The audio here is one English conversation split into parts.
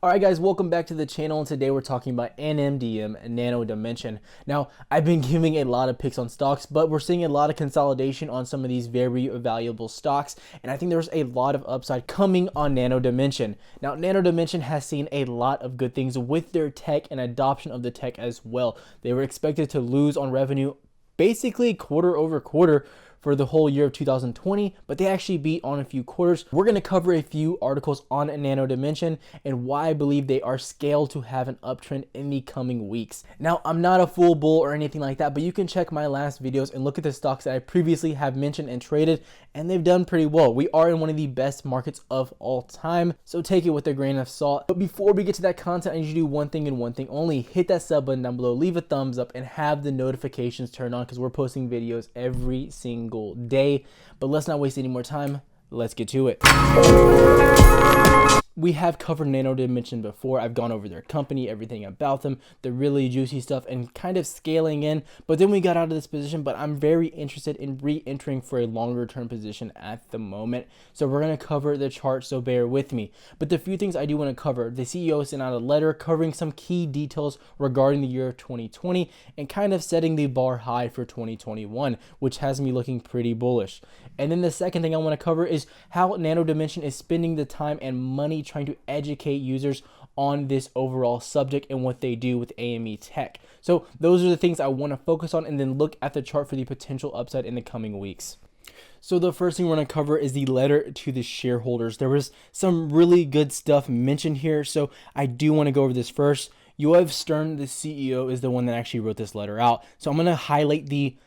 Alright guys, welcome back to the channel, and today we're talking about NNDM, Nano Dimension. Now, I've been giving a lot of picks on stocks, but we're seeing a lot of consolidation on some of these very valuable stocks, and I think there's a lot of upside coming on Nano Dimension. Now, Nano Dimension has seen a lot of good things with their tech and adoption of the tech as well. They were expected to lose on revenue basically quarter over quarter for the whole year of 2020, but they actually beat on a few quarters. We're going to cover a few articles on Nano Dimension and why I believe they are scaled to have an uptrend in the coming weeks. Now, I'm not a full bull or anything like that, but you can check my last videos and look at the stocks that I previously have mentioned and traded, and they've done pretty well. We are in one of the best markets of all time, so take it with a grain of salt. But before we get to that content, I need you to do one thing and one thing only. Hit that sub button down below, leave a thumbs up, and have the notifications turned on because we're posting videos every single day. But let's not waste any more time. Let's get to it. We have covered Nano Dimension before. I've gone over their company, everything about them, the really juicy stuff, and kind of scaling in. But then we got out of this position, but I'm very interested in re-entering for a longer term position at the moment. So we're going to cover the chart, so bear with me. But the few things I do want to cover, the CEO sent out a letter covering some key details regarding the year 2020 and kind of setting the bar high for 2021, which has me looking pretty bullish. And then the second thing I want to cover is how Nano Dimension is spending the time and money trying to educate users on this overall subject and what they do with AME tech. So those are the things I want to focus on, and then look at the chart for the potential upside in the coming weeks. So the first thing we're going to cover is the letter to the shareholders. There was some really good stuff mentioned here, so I do want to go over this first. Yoav Stern, the CEO, is the one that actually wrote this letter out. So I'm going to highlight the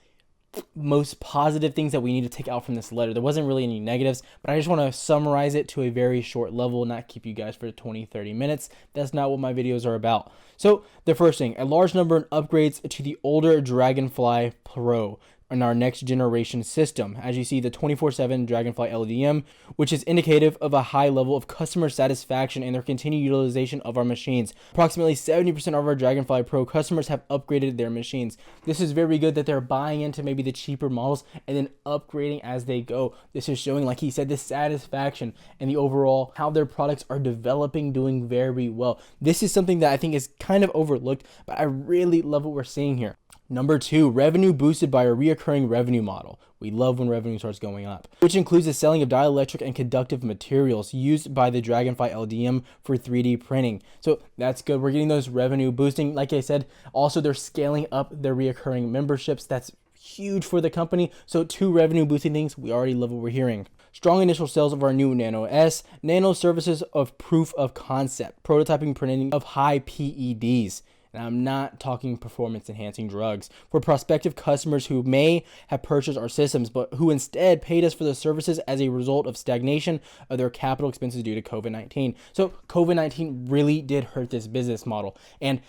most positive things that we need to take out from this letter. There wasn't really any negatives, but I just want to summarize it to a very short level, not keep you guys for 20-30 minutes. That's not what my videos are about. So the first thing, a large number of upgrades to the older Dragonfly Pro in our next generation system. As you see, the 24/7 Dragonfly LDM, which is indicative of a high level of customer satisfaction and their continued utilization of our machines. Approximately 70% of our Dragonfly Pro customers have upgraded their machines. This is very good that they're buying into maybe the cheaper models and then upgrading as they go. This is showing, like he said, the satisfaction and the overall how their products are developing, doing very well. This is something that I think is kind of overlooked, but I really love what we're seeing here. Number 2, revenue boosted by a reoccurring revenue model. We love when revenue starts going up, which includes the selling of dielectric and conductive materials used by the Dragonfly LDM for 3D printing. So that's good. We're getting those revenue boosting. Like I said, also they're scaling up their reoccurring memberships. That's huge for the company. So 2 revenue boosting things. We already love what we're hearing. Strong initial sales of our new Nano S, Nano services of proof of concept, prototyping printing of high PEDs. And I'm not talking performance enhancing drugs, for prospective customers who may have purchased our systems, but who instead paid us for the services as a result of stagnation of their capital expenses due to COVID-19. So COVID-19 really did hurt this business model. And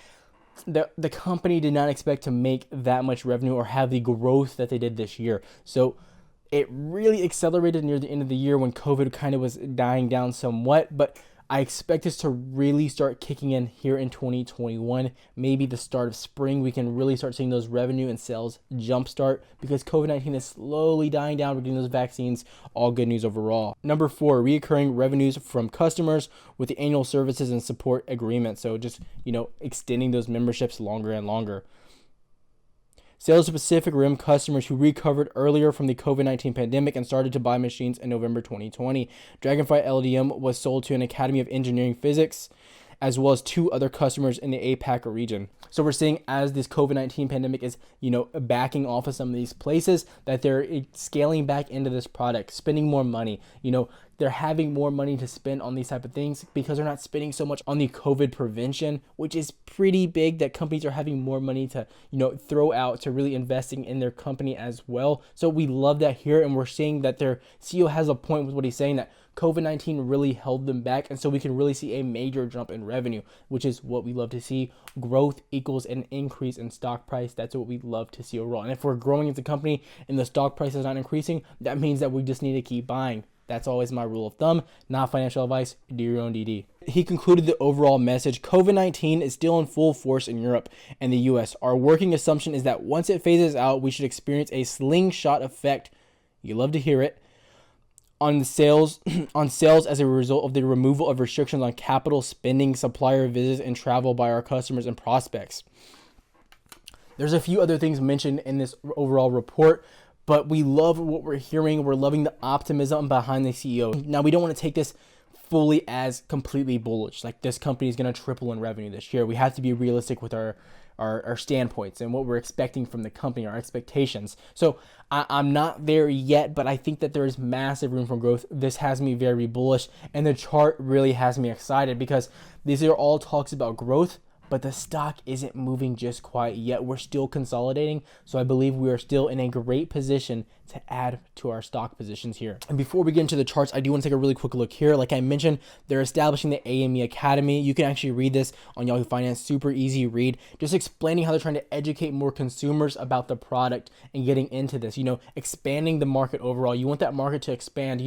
the company did not expect to make that much revenue or have the growth that they did this year. So it really accelerated near the end of the year when COVID kind of was dying down somewhat, but I expect this to really start kicking in here in 2021, maybe the start of spring. We can really start seeing those revenue and sales jumpstart because COVID-19 is slowly dying down. We're getting those vaccines, all good news overall. Number 4, recurring revenues from customers with the annual services and support agreement. So just, extending those memberships longer and longer. Sales to Pacific Rim customers who recovered earlier from the COVID-19 pandemic and started to buy machines in November 2020. Dragonfly LDM was sold to an Academy of Engineering Physics, as well as 2 other customers in the APAC region. So we're seeing as this COVID-19 pandemic is, backing off of some of these places, that they're scaling back into this product, spending more money. They're having more money to spend on these type of things because they're not spending so much on the COVID prevention, which is pretty big, that companies are having more money to, throw out to really investing in their company as well. So we love that here, and we're seeing that their CEO has a point with what he's saying, that COVID-19 really held them back, and so we can really see a major jump in revenue, which is what we love to see. Growth equals an increase in stock price. That's what we love to see overall. And if we're growing as a company and the stock price is not increasing, that means that we just need to keep buying. That's always my rule of thumb, not financial advice. Do your own DD. He concluded the overall message: COVID-19 is still in full force in Europe and the US. Our working assumption is that once it phases out, we should experience a slingshot effect. You love to hear it. on sales on sales as a result of the removal of restrictions on capital spending, supplier visits, and travel by our customers and prospects. There's a few other things mentioned in this overall report, but we love what we're hearing. We're loving the optimism behind the CEO. Now, we don't want to take this fully as completely bullish, like this company is going to triple in revenue this year. We have to be realistic with our standpoints and what we're expecting from the company, our expectations. So I'm not there yet, but I think that there is massive room for growth. This has me very bullish, and the chart really has me excited because these are all talks about growth, but the stock isn't moving just quite yet. We're still consolidating, so I believe we are still in a great position to add to our stock positions here. And before we get into the charts, I do want to take a really quick look here. Like I mentioned, they're establishing the AME Academy. You can actually read this on Yahoo Finance, super easy read, just explaining how they're trying to educate more consumers about the product and getting into this, expanding the market overall. You want that market to expand,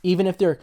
even if they're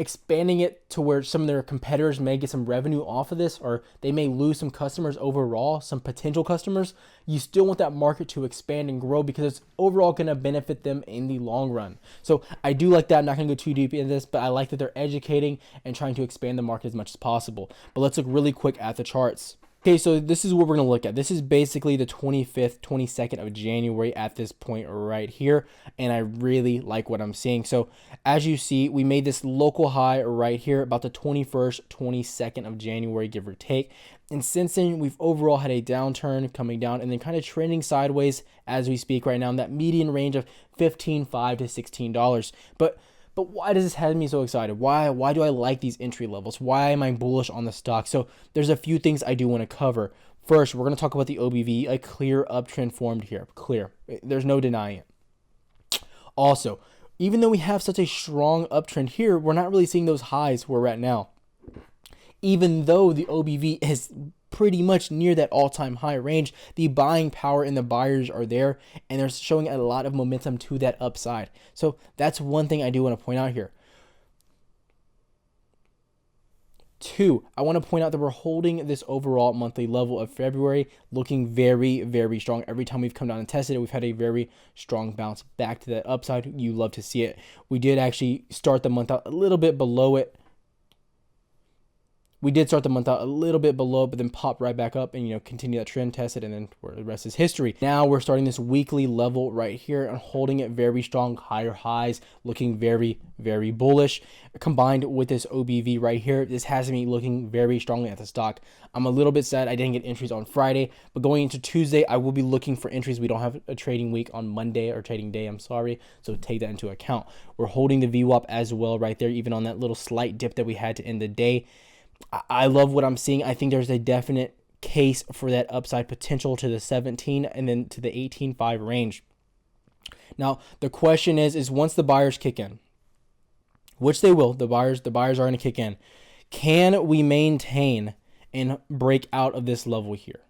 expanding it to where some of their competitors may get some revenue off of this, or they may lose some customers overall, some potential customers, you still want that market to expand and grow because it's overall going to benefit them in the long run. So I do like that. I'm not going to go too deep into this, but I like that they're educating and trying to expand the market as much as possible. But let's look really quick at the charts. Okay, so this is what we're going to look at. This is basically the 25th, 22nd of January at this point right here, and I really like what I'm seeing. So as you see, we made this local high right here about the 21st, 22nd of January, give or take. And since then, we've overall had a downturn coming down and then kind of trending sideways as we speak right now in that median range of $15.5 to $16. But why does this have me so excited? Why do I like these entry levels? Why am I bullish on the stock? So there's a few things I do want to cover. First, we're going to talk about the OBV, a clear uptrend formed here. Clear. There's no denying it. Also, even though we have such a strong uptrend here, we're not really seeing those highs where we're at now. Even though the OBV is pretty much near that all-time high range, the buying power and the buyers are there, and they're showing a lot of momentum to that upside. So that's one thing I do want to point out here. Two, I want to point out that we're holding this overall monthly level of February looking very, very strong. Every time we've come down and tested it, we've had a very strong bounce back to that upside. You love to see it. We did actually start the month out a little bit below it. We did start the month out a little bit below, but then pop right back up and, continue that trend, test it, and then the rest is history. Now we're starting this weekly level right here and holding it very strong, higher highs, looking very, very bullish. Combined with this OBV right here, this has me looking very strongly at the stock. I'm a little bit sad I didn't get entries on Friday, but going into Tuesday, I will be looking for entries. We don't have a trading week on Monday, or trading day, I'm sorry, so take that into account. We're holding the VWAP as well right there, even on that little slight dip that we had to end the day. I love what I'm seeing. I think there's a definite case for that upside potential to the 17 and then to the 18.5 range. Now, the question is once the buyers kick in, which they will, the buyers are going to kick in, can we maintain and break out of this level here?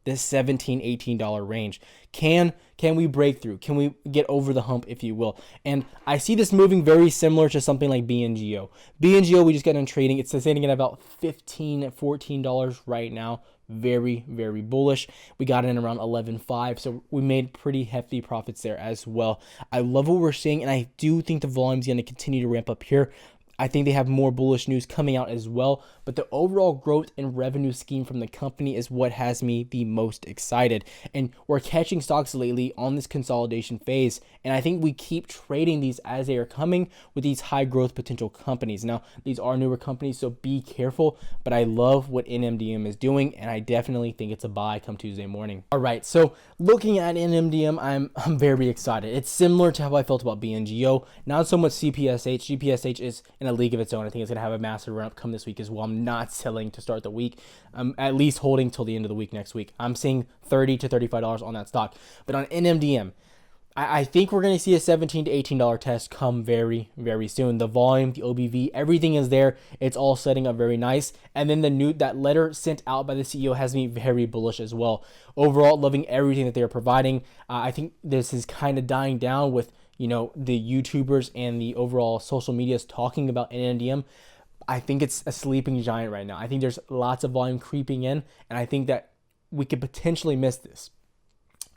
This $17, $18 range. Can we break through? Can we get over the hump, if you will? And I see this moving very similar to something like BNGO. BNGO, we just got in trading. It's sitting at about $15, $14 right now. Very, very bullish. We got in around 11.5, so we made pretty hefty profits there as well. I love what we're seeing, and I do think the volume is going to continue to ramp up here. I think they have more bullish news coming out as well, but the overall growth and revenue scheme from the company is what has me the most excited. And we're catching stocks lately on this consolidation phase, and I think we keep trading these as they are coming with these high growth potential companies. Now, these are newer companies, so be careful, but I love what NNDM is doing, and I definitely think it's a buy come Tuesday morning. All right, so looking at NNDM, I'm very excited. It's similar to how I felt about BNGO, not so much CPSH. GPSH is in a league of its own. I think it's going to have a massive run up come this week as well. I'm not selling to start the week. I'm at least holding till the end of the week next week. I'm seeing $30 to $35 on that stock. But on NMDM, I think we're going to see a $17 to $18 test come very, very soon. The volume, the OBV, everything is there. It's all setting up very nice. And then that letter sent out by the CEO has me very bullish as well. Overall, loving everything that they're providing. I think this is kind of dying down with the YouTubers and the overall social medias talking about NNDM. I think it's a sleeping giant right now. I think there's lots of volume creeping in, and I think that we could potentially miss this.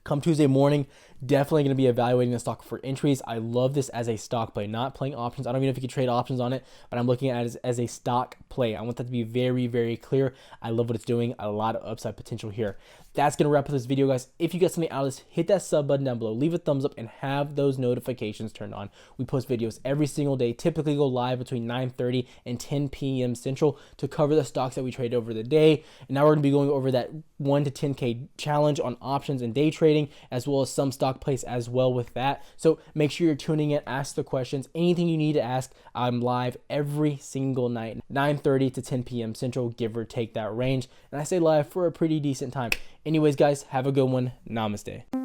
Come Tuesday morning, Definitely going to be evaluating the stock for entries. I love this as a stock play, not playing options. I don't even know if you could trade options on it, but I'm looking at it as a stock play. I want that to be very, very clear. I love what it's doing. A lot of upside potential here. That's going to wrap up this video, guys. If you got something out of this, hit that sub button down below, leave a thumbs up, and have those notifications turned on. We post videos every single day, typically go live between 9:30 and 10 p.m. Central to cover the stocks that we trade over the day. And now we're going to be going over that 1 to 10K challenge on options and day trading, as well as some stock plays as well with that. So make sure you're tuning in, ask the questions, anything you need to ask. I'm live every single night, 9:30 to 10 p.m. Central, give or take that range. And I stay live for a pretty decent time. Anyways, guys, have a good one. Namaste.